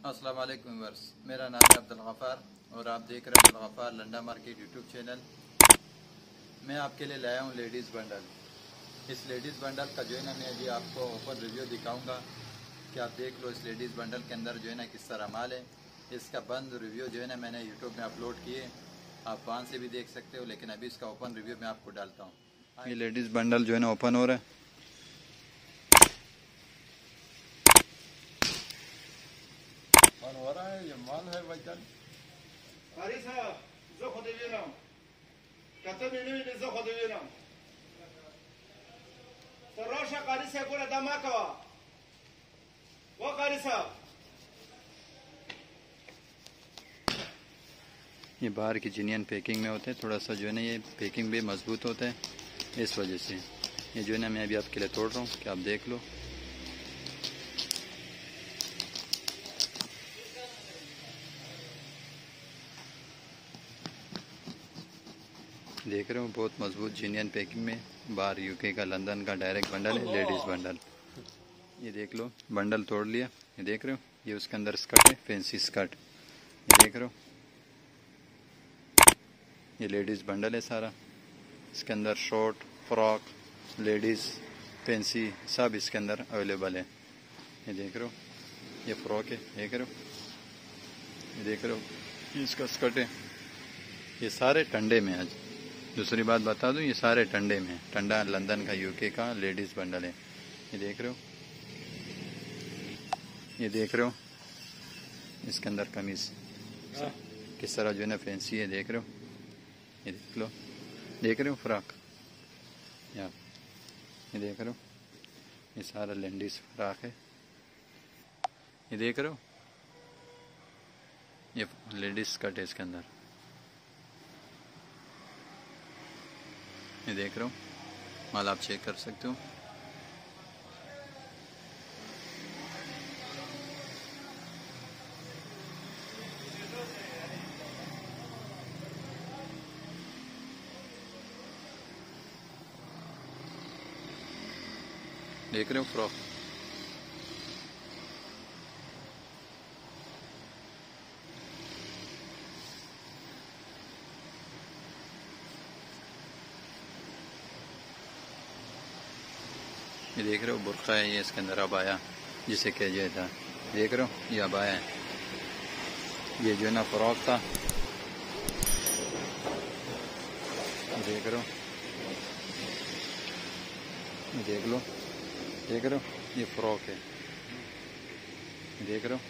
अस्सलाम वालेकुम व्यूअर्स, मेरा नाम है अब्दुल गफ़ार और आप देख रहे हैं Abdul Gaffar Landa market YouTube channel. मैं आपके लिए लाया हूँ लेडीज़ बंडल। इस लेडीज़ बंडल का जो है ना मैं अभी आपको ओपन रिव्यू दिखाऊंगा कि आप देख लो इस लेडीज़ बंडल के अंदर जो है ना किस तरह माल है। इसका बंद रिव्यू जो है ना मैंने यूट्यूब में अपलोड किए, आप वहाँ से भी देख सकते हो, लेकिन अभी इसका ओपन रिव्यू मैं आपको डालता हूँ। ये लेडीज़ बंडल जो है ना ओपन हो रहा है। हो रहा है, ये माल है भाईजान। कारी साहब जो खुद विनम कते मिनिट जो खुद विनम तो रोशा कारी से को दमा कवा वो कारी साहब ये बाहर की जिनियन पैकिंग में होते हैं, थोड़ा सा जो है ना ये पैकिंग भी मजबूत होता है, इस वजह से ये जो है ना मैं अभी आपके लिए तोड़ रहा हूँ कि आप देख लो। देख रहे हो बहुत मजबूत जिनियन पैकिंग में, बाहर यूके का लंदन का डायरेक्ट बंडल है, लेडीज़ बंडल। ये देख लो बंडल तोड़ लिया, ये देख रहे हो, ये उसके अंदर स्कर्ट है, फैंसी स्कर्ट, ये देख रहे हो, ये लेडीज़ बंडल है सारा। इसके अंदर शॉर्ट, फ्रॉक, लेडीज़, फैंसी सब इसके अंदर अवेलेबल है। ये देख रहे हो, ये फ्रॉक है, देख रहे हो, ये देख रहे हो, ये इसका स्कर्ट है। ये सारे टंडे में, आज दूसरी बात बता दूं, ये सारे टंडे में, टंडा लंदन का यूके का लेडीज़ बंडल है। ये देख रहे हो, ये देख रहे हो, इसके अंदर कमीज़ किस तरह जो है ना फैंसी है, देख रहे हो, ये देख लो, देख रहे हो फ्रॉक, ये देख रहे हो, ये सारा लेडीज़ फ्रॉक है, ये देख रहे हो, ये लेडीज़ स्कर्ट है इसके अंदर, ये देख रहे हो, माल आप चेक कर सकते हो। देख रहे हो फ्रॉक, ये देख रहे हो बुर्का है, ये इसके अंदर अबाया जिसे कह जाता, देख रहे हो, ये अबाया है, ये जो है ना फ्रॉक था, देख रहे हो, देख लो, देख रहे हो, ये फ्रॉक है, देख रहे हो।